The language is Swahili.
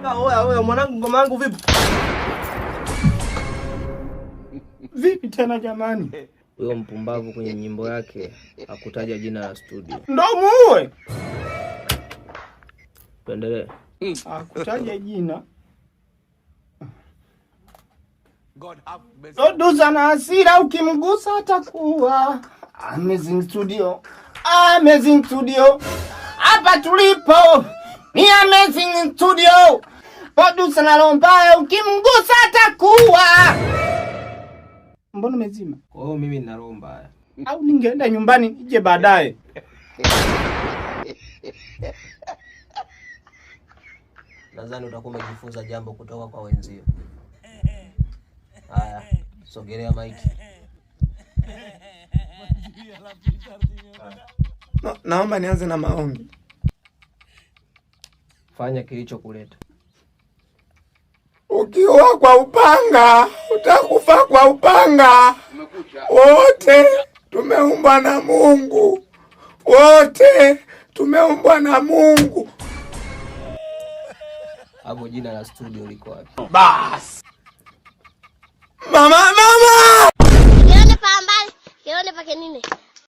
Oya mwanangu, ngoma yangu vipi? Vipi tena jamani? Huyo mpumbavu kwenye nyimbo yake hakutaja jina la studio. Ndo muue. Tuendelee. Hakutaja jina. Producer na hasira, ukimgusa atakuwa Amazing Studio. Amazing Studio. Hapa tulipo ni Amazing Studio. Producer na lomba, ukimgusa atakuwa. Mbona umezima? Kwa hiyo mimi nina roho mbaya. Au ningeenda nyumbani nije baadaye. Nadhani utakuwa umejifunza jambo kutoka kwa wenzio. Haya, sogelea maiki. Naomba nianze na maombi. Fanya kilichokuleta. Ukiwa kwa upanga, utakufa kwa upanga. Wote tumeumbwa na Mungu. Wote tumeumbwa na Mungu. Hapo jina la studio liko wapi? Bas. Mama